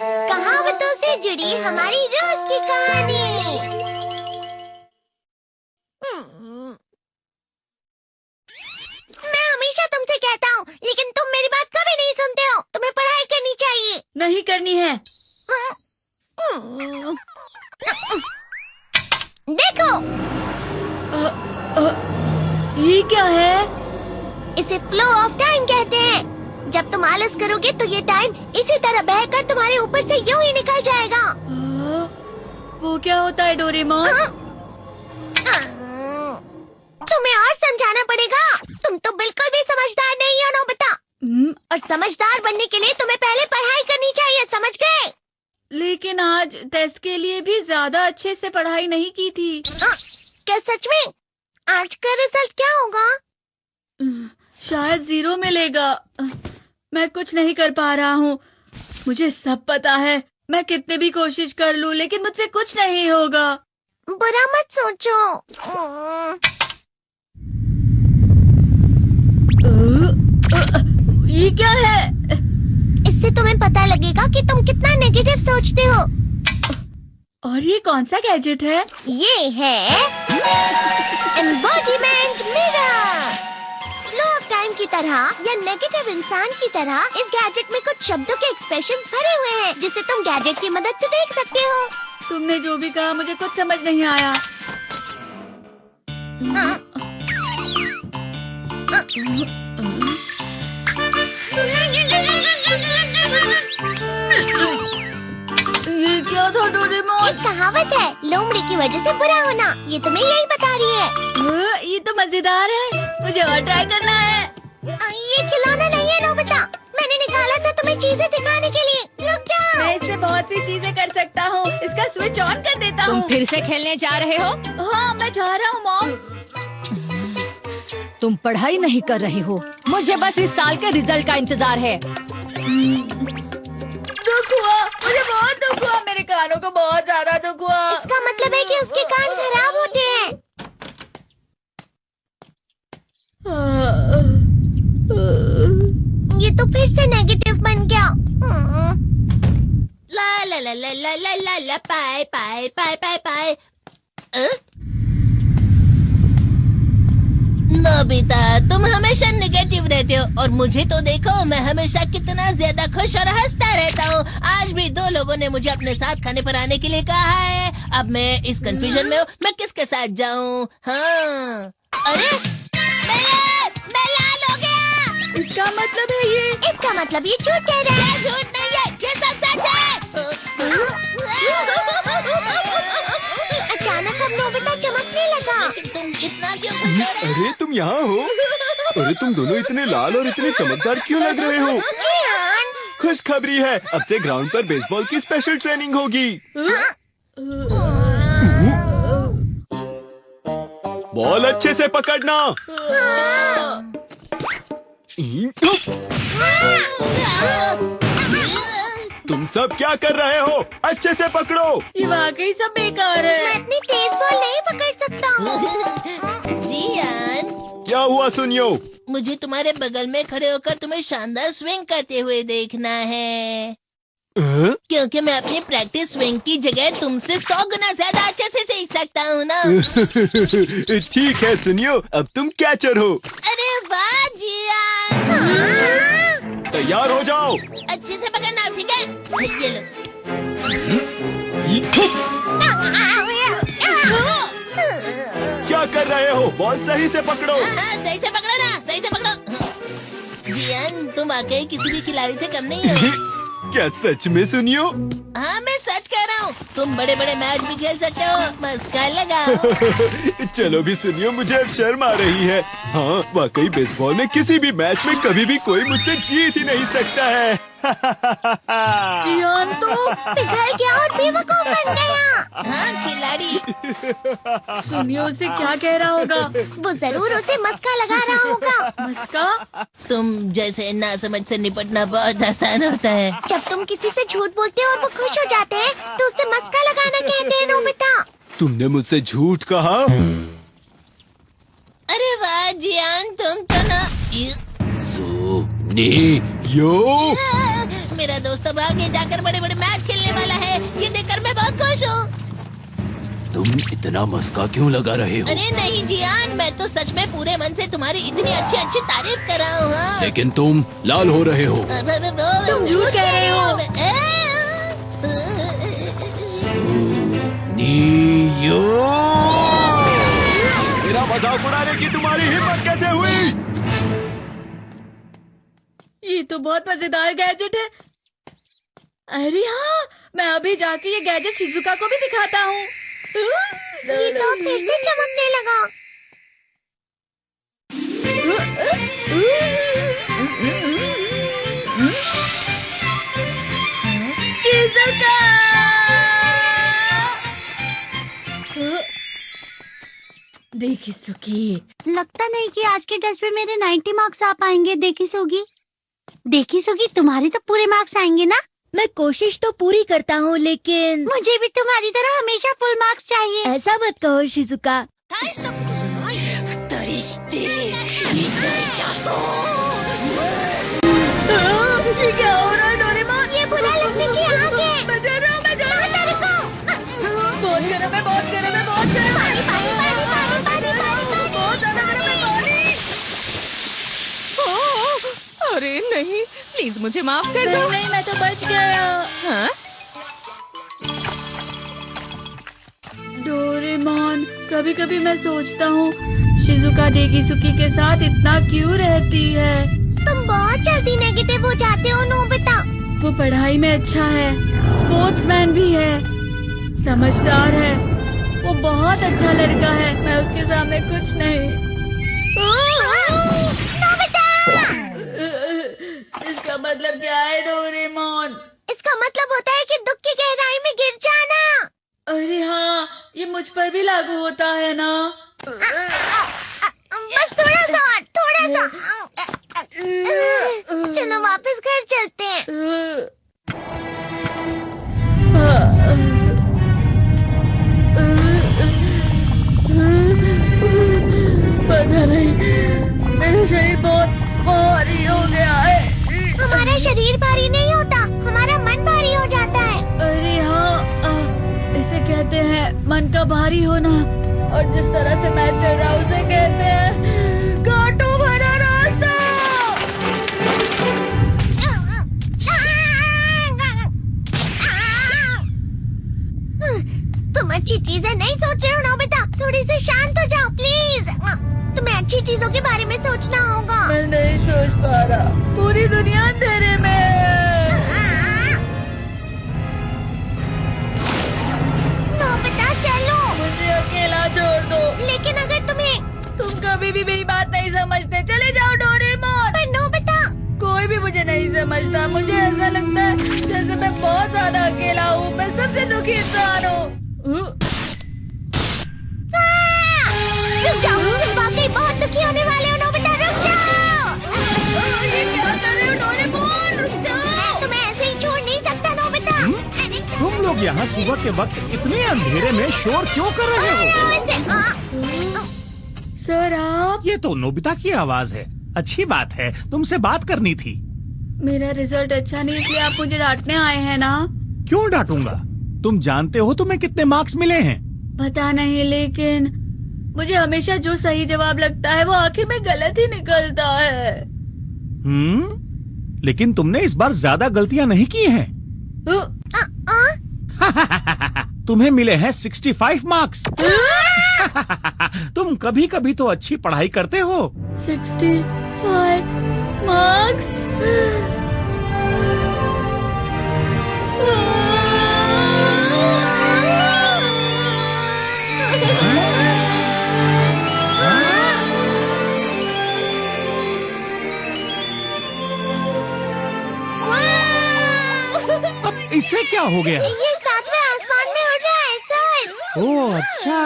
कहावतों से जुड़ी हमारी रोज की कहानी। मैं हमेशा तुमसे कहता हूँ, लेकिन तुम मेरी बात कभी नहीं सुनते हो। तुम्हें पढ़ाई करनी चाहिए। नहीं करनी है। देखो, ये क्या है? इसे फ्लो ऑफ टाइम कहते हैं। जब तुम आलस करोगे तो ये टाइम इसी तरह बहकर तुम्हारे ऊपर से यूं ही निकल जाएगा। वो क्या होता है डोरेमोन? तुम्हें और समझाना पड़ेगा। तुम तो बिल्कुल भी समझदार नहीं हो नोबिता। और समझदार बनने के लिए तुम्हें पहले पढ़ाई करनी चाहिए, समझ गए? लेकिन आज टेस्ट के लिए भी ज्यादा अच्छे से पढ़ाई नहीं की थी। क्या सच में? आज का रिजल्ट क्या होगा? शायद 0 मिलेगा। मैं कुछ नहीं कर पा रहा हूँ। मुझे सब पता है। मैं कितने भी कोशिश कर लूँ, लेकिन मुझसे कुछ नहीं होगा। बुरा मत सोचो। ये क्या है? इससे तुम्हें पता लगेगा कि तुम कितना नेगेटिव सोचते हो। और ये कौन सा गैजेट है? ये है embodiment mirror. Flow of time की तरह या नेगेटिव इंसान की तरह इस गैजेट में कुछ शब्दों के एक्सप्रेशंस भरे हुए हैं, जिसे तुम गैजेट की मदद से देख सकते हो। तुमने जो भी कहा मुझे कुछ समझ नहीं आया। ये क्या था डोरेमोन? एक कहावत है, लोमड़ी की वजह से बुरा होना। ये तुम्हें यही बता रही है। ये तो मजेदार है। मुझे और ट्राई करना है। ये खिलौना नहीं है नोबिता। मैंने निकाला था तुम्हें चीजें दिखाने के लिए। रुक जाओ। मैं इससे बहुत सी चीजें कर सकता हूँ। इसका स्विच ऑन कर देता हूँ। तुम फिर से खेलने जा रहे हो? हाँ, मैं जा रहा हूँ मॉम। तुम पढ़ाई नहीं कर रही हो। मुझे बस इस साल के रिजल्ट का इंतजार है। दुख हुआ, मुझे बहुत दुख हुआ। मेरे कानों को बहुत ज्यादा दुख हुआ। इसका मतलब है कि उसके कान खराब होते हैं। ये तो फिर से नेगेटिव बन गया। ला ला ला ला ला ला ला ला पाए पाए पाए पाए पाए। नोबिता, तुम हमेशा नेगेटिव रहते हो और मुझे तो देखो, मैं हमेशा कितना ज्यादा खुश और हंसता रहता हूँ। आज भी 2 लोगों ने मुझे अपने साथ खाने पर आने के लिए कहा है। अब मैं इस कंफ्यूजन में हूँ, मैं किसके साथ जाऊँ? हाँ, अरे मैं लाल हो गया। इसका मतलब है ये? इसका मतलब ये झूठ कह रहा है। झूठ नहीं है, ये सब सच है। अचानक अब नोबिता चमकने लगा। तुम इतना क्यों खुश हो रहे हो? अरे तुम यहाँ हो? अरे तुम दोनों इतने लाल और इतने चमकदार क्यों लग रहे हो? खुशखबरी है, अब से ग्राउंड पर बेसबॉल की स्पेशल ट्रेनिंग होगी। बॉल अच्छे से पकड़ना। तुम सब क्या कर रहे हो? अच्छे से पकड़ो। ये वाकई सब बेकार है। मैं इतनी तेज बॉल नहीं पकड़ सकता हूँ। जियान, क्या हुआ सुनियो? मुझे तुम्हारे बगल में खड़े होकर तुम्हें शानदार स्विंग करते हुए देखना है। क्योंकि मैं अपनी प्रैक्टिस स्विंग की जगह तुमसे 100 गुना ज्यादा अच्छे से सीख सकता हूँ ना। ठीक है सुनियो, अब तुम कैचर हो। अरे वाह जियान। तैयार हो जाओ। अच्छे से पकड़ना, ठीक है? ये लो। क्या कर रहे हो? बॉल सही से पकड़ो। सही से पकड़ो ना, सही से पकड़ो। जियान, तुम वाकई किसी भी खिलाड़ी से कम नहीं हो। क्या सच में सुनियो? हाँ, मैं सच कह रहा हूँ। तुम बड़े बड़े मैच भी खेल सकते हो। मस्का लगाओ। चलो भी सुनियो, मुझे अब शर्म आ रही है। हाँ, वाकई बेसबॉल में किसी भी मैच में कभी भी कोई मुझसे जीत ही नहीं सकता है। जियान तो पिघल गया और बेवकूफ बन गया। हाँ, खिलाड़ी। सुनियो उसे क्या कह रहा होगा? वो जरूर उसे मस्का लगा रहा होगा। मस्का? तुम जैसे नासमझ से निपटना बहुत आसान होता है। जब तुम किसी से झूठ बोलते हो और वो खुश हो जाते हैं, तो उसे मस्का लगाना कहते हैं नोबिता। तुमने मुझसे झूठ कहा? अरे वाह जियान, तुम तो ना। यो मेरा दोस्त अब आगे जाकर बड़े बड़े मैच इतना मस्का क्यों लगा रहे हो? अरे नहीं जियान, मैं तो सच में पूरे मन से तुम्हारी इतनी अच्छी अच्छी तारीफ कर रहा हूँ। हाँ। लेकिन तुम लाल हो रहे हो। तुम झूठ कह रहे हो। नियो, मेरा मजाक उड़ाने की तुम्हारी हिम्मत कैसे हुई? ये तो बहुत मजेदार गैजेट है। अरे हाँ, मैं अभी जाके ये गैजेट शिजुका को भी दिखाता हूँ। जी तो फिर से चमकने लगा। शिजुका! देखी सुकी, लगता नहीं कि आज के टेस्ट में मेरे 90 मार्क्स आ पाएंगे। देखी सोगी, तुम्हारे तो पूरे मार्क्स आएंगे ना? मैं कोशिश तो पूरी करता हूँ, लेकिन मुझे भी तुम्हारी तरह हमेशा फुल मार्क्स चाहिए। ऐसा मत कहो शिजुका। ये क्या हो रहा है डोरेमोन? ये बुरा लगने की आग है। मैं डर रहा हूँ, बहुत गर्म है, बहुत गर्म है, बहुत गर्म है। बहुत ज्यादा गर्म है पानी। अरे नहीं, प्लीज मुझे माफ कर दो। नहीं, मैं तो बच गया। हाँ? डोरेमोन, कभी कभी मैं सोचता हूँ शिजुका डेगिसुकी के साथ इतना क्यों रहती है। तुम बहुत जल्दी नेगेटिव हो जाते हो नोबिता। वो पढ़ाई में अच्छा है, स्पोर्ट्समैन भी है, समझदार है, वो बहुत अच्छा लड़का है। मैं उसके सामने कुछ नहीं। इसका मतलब क्या है डोरेमोन? इसका मतलब होता है कि दुख की गहराई में गिर जाना। अरे हाँ, ये मुझ पर भी लागू होता है ना। बस थोड़ा सा। चलो वापस घर चलते हैं। पता नहीं, मेरा शरीर बहुत भारी हो गया है। हमारा शरीर भारी नहीं होता, हमारा मन भारी हो जाता है। अरे हाँ, इसे कहते हैं मन का भारी होना। और जिस तरह से मैं चल रहा हूँ उसे कहते हैं कांटों भरा रास्ता। तुम अच्छी चीजें नहीं सोच रहे हो नोबिता, थोड़ी सी शांत हो जाओ प्लीज। तुम्हें अच्छी चीजों के बारे में सोचना होगा। मैं नहीं सोच पा रहा, पूरी दुनिया अंधेरे में है। नोबिता चलो। मुझे अकेला छोड़ दो। लेकिन अगर तुम कभी भी मेरी बात नहीं समझते, चले जाओ डोरेमोन। पर नोबिता, कोई भी मुझे नहीं समझता। मुझे ऐसा लगता है जैसे मैं बहुत ज्यादा अकेला हूँ, मैं सबसे दुखी इंसान हूँ। रुक जाओ, तुम वाकई बहुत दुखी होने वाले हो नोबिता, रुक जाओ। ये क्या कर रहे हो डोरेमोन? रुक जाओ। मैं तुम्हें ऐसे ही छोड़ नहीं सकता नोबिता। तुम लोग यहाँ सुबह के वक्त इतने अंधेरे में शोर क्यों कर रहे हो? सर आप? ये तो नोबिता की आवाज है। अच्छी बात है, तुमसे बात करनी थी। मेरा रिजल्ट अच्छा नहीं, इसलिए आप मुझे डांटने आए हैं ना? क्यों डांटूंगा? तुम जानते हो तुम्हें कितने मार्क्स मिले हैं? पता नहीं, लेकिन मुझे हमेशा जो सही जवाब लगता है वो आखिर में गलत ही निकलता है। लेकिन तुमने इस बार ज्यादा गलतियां नहीं की हैं। तुम्हें मिले हैं 65 मार्क्स। तुम कभी कभी तो अच्छी पढ़ाई करते हो। 65 मार्क्स? अब इससे क्या हो गया? ये सातवें आसमान में उड़ रहा है सर। ओह अच्छा।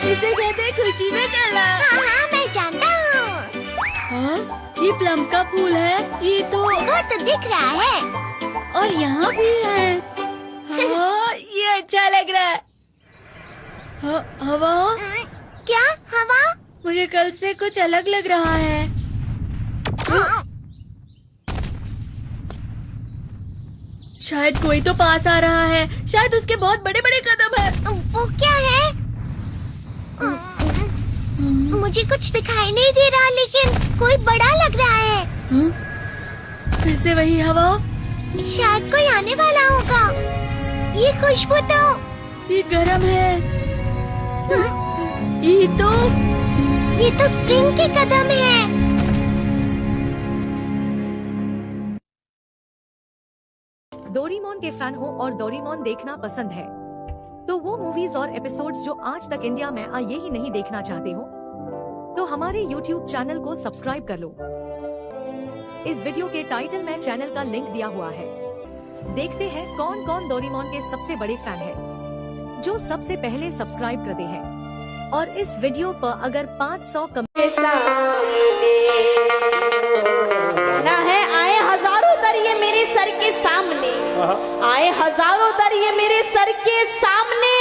इसे कहते हैं खुशी में चला। हाँ, मैं जानता हूँ। हाँ, ये प्लम का फूल है। ये तो वो तो दिख रहा है। और यहाँ भी है। हाँ, ये अच्छा लग रहा है। हवा? क्या हवा? मुझे कल से कुछ अलग लग रहा है। शायद कोई तो पास आ रहा है। शायद उसके बहुत बड़े बड़े कदम है। वो क्या है? मुझे कुछ दिखाई नहीं दे रहा, लेकिन कोई बड़ा लग रहा है। फिर से वही हवा। शायद कोई आने वाला होगा। ये खुशबू तो ये गरम है। ये तो स्प्रिंग के कदम है। डोरेमोन के फैन हो और डोरेमोन देखना पसंद है तो वो मूवीज और एपिसोड्स जो आज तक इंडिया में आए ही नहीं देखना चाहते हो तो हमारे YouTube चैनल को सब्सक्राइब कर लो। इस वीडियो के टाइटल में चैनल का लिंक दिया हुआ है। देखते हैं कौन कौन डोरेमोन के सबसे बड़े फैन है जो सबसे पहले सब्सक्राइब करते हैं। और इस वीडियो पर अगर 500 ना है आए हजारों दर ये मेरे सर के सामने, आए हजारों दर ये मेरे सर के सामने,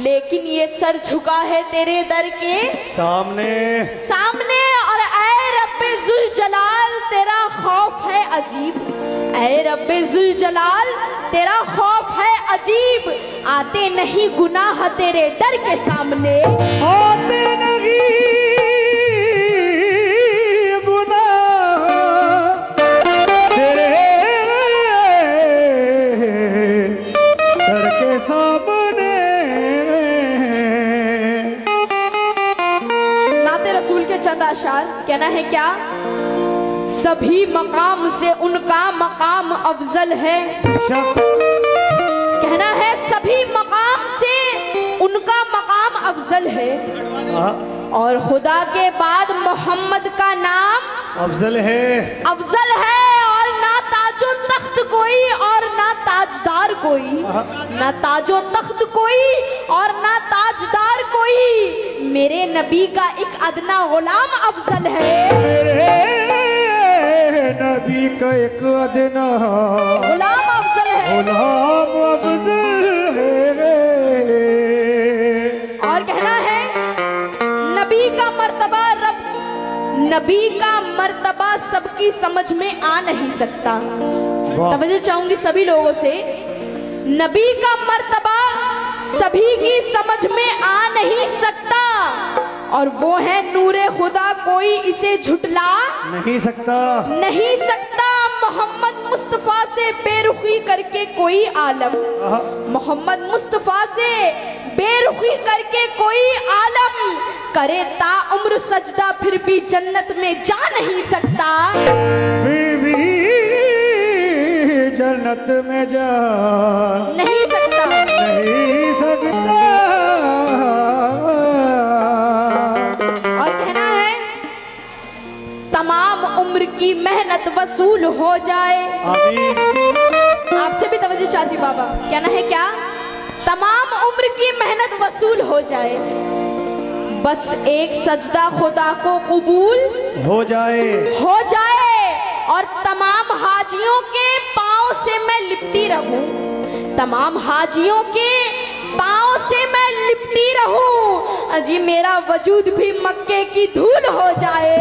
लेकिन ये सर झुका है तेरे दर के सामने सामने। और ऐ रब्बे जुल जलाल तेरा खौफ है अजीब, ऐ रब्बे जुल जलाल तेरा खौफ है अजीब। आते नहीं गुनाह तेरे डर के सामने, आते नहीं शार कहना है क्या? सभी मकाम से उनका मकाम अफजल है। कहना है सभी मकाम से उनका मकाम अफजल है। और खुदा के बाद मोहम्मद का नाम अफजल है, अफजल है। और ना ताजो तख्त कोई और ना ताजदार कोई, ना ताजो तख्त कोई और ना ताजदार कोई। मेरे नबी का एक अदना गुलाम अफजल है, मेरे नबी का एक अदना गुलाम अफजल है, गुलाम अफजल है। और कहना है नबी का मर्तबा रब, नबी का मर्तबा सबकी समझ में आ नहीं सकता। तवज्जो चाहूंगी सभी लोगों से, नबी का मर्तबा सभी की समझ में आ नहीं सकता। और वो है नूरे खुदा, कोई इसे झुटला नहीं सकता, नहीं सकता। मोहम्मद मुस्तफा से बेरुखी करके कोई आलम, मोहम्मद मुस्तफा से बेरुखी करके कोई आलम करे ता उम्र सजदा फिर भी जन्नत में जा नहीं सकता, फिर भी जन्नत में जा नहीं सकता, नहीं सकता। और कहना है तमाम उम्र की मेहनत वसूल हो जाए। आपसे भी तवज्जो चाहती बाबा, कहना है क्या? तमाम उम्र की मेहनत वसूल हो जाए, बस एक सजदा खुदा को कबूल हो जाए, हो जाए। और तमाम हाजियों के पांव से मैं लिपटी रहूं, तमाम हाजियों के पांव से मैं लिपटी रहूं। अजी मेरा वजूद भी मक्के की धूल हो जाए,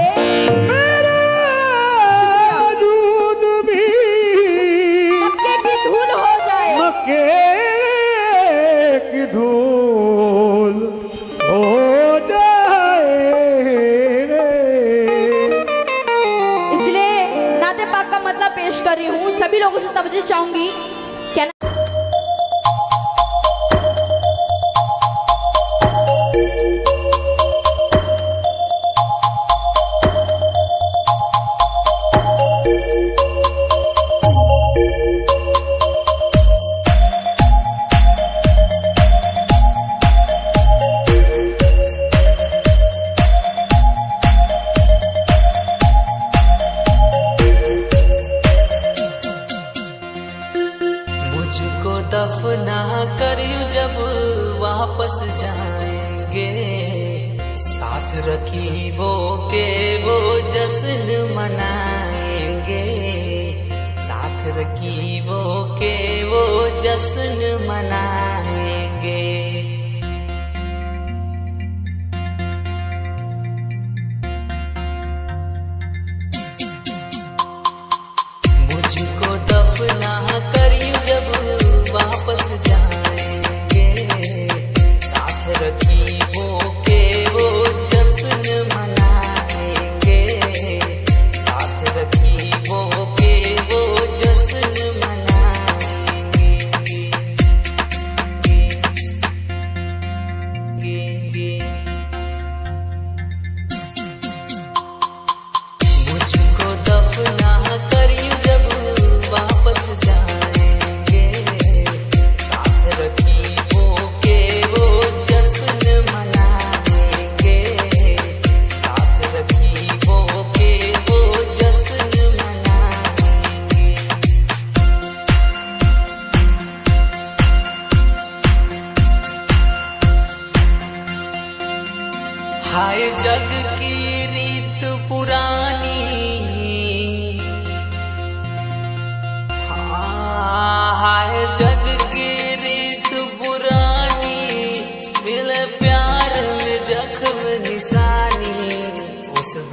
मेरा वजूद भी मक्के की धूल हो जाए, मक्के की धूल हो जाए। इसलिए नाते पाक का मतलब पेश कर रही हूँ, सभी लोगों से तवज्जो चाहूंगी। क्या दफना कर जब वापस जाएंगे, साथ रकीबों के वो जश्न मनाएंगे, साथ रकीबों के वो जश्न मनाएंगे। मुझको दफना कर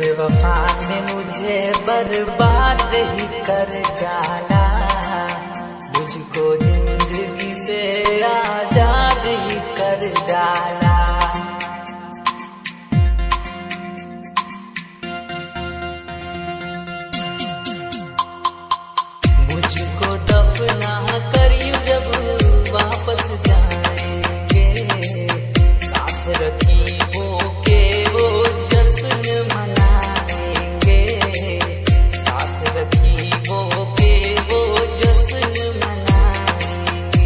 बेवफा ने मुझे बर्बाद ही कर डाला, मुझको जिंदगी से आजाद ही कर डाला। मुझको दफना करियो जब वापस जाएंगे, साथ रखियों के वो जश्न मनाएंगे, साथ रखियों के वो जश्न मनाएंगे।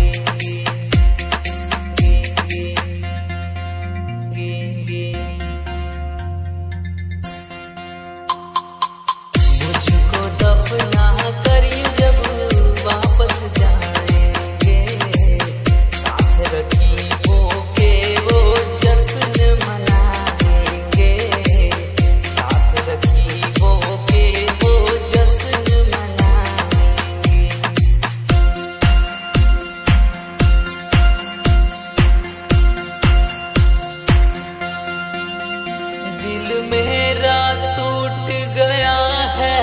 मुझको दफना करियो जब वापस जाएंगे, साथ रखियों के वो जश्न मनाएंगे, साथ रखियों के वो जश्न मनाएंगे। दिल मेरा टूट गया है,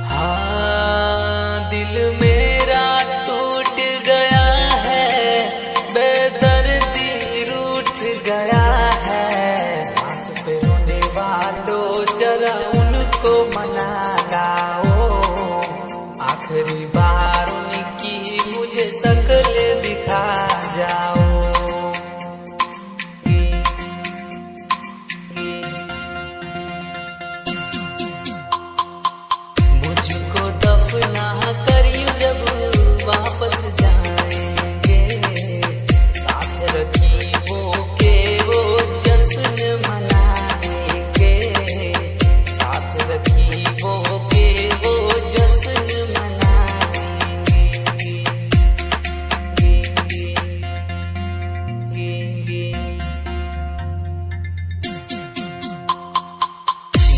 हाँ दिल मेरा टूट गया है, बेदर्दी रूठ गया है। पास पे रोने वालों जरा उनको मना लाओ, आखिरी बार उनकी मुझे शक्ल दिखा जाओ। मुझको दफना करियो जब वापस जाएंगे, साथ रखियों के वो जश्न मनाएंगे, साथ रखियों के वो जश्न मनाएंगे।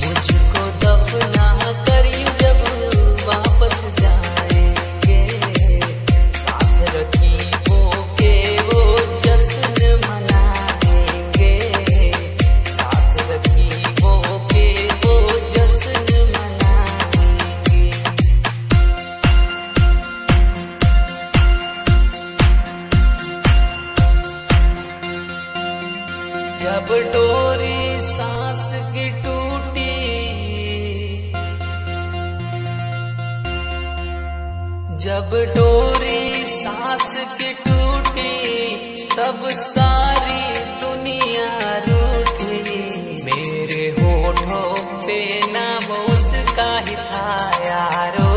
मुझको दफना करियो जब वापस जाएंगे, साथ रखियों के वो जश्न मनाएंगे, साथ रखियों के वो जश्न मनाएंगे। जब डोरी सांस की टूटी, जब डोरी सांस की टूटी, तब सारी दुनिया रूठी। मेरे होठों पे नाम उसका ही था यारो,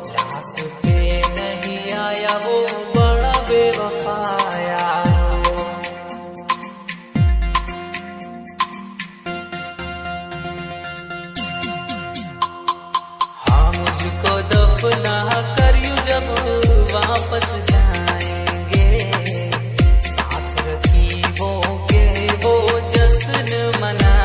लाश पे नहीं आया वो बड़ा बेवफा यारो। हाँ मुझको दफना करियो जब वापस जाएंगे, साथ रखियों के वो जश्न मना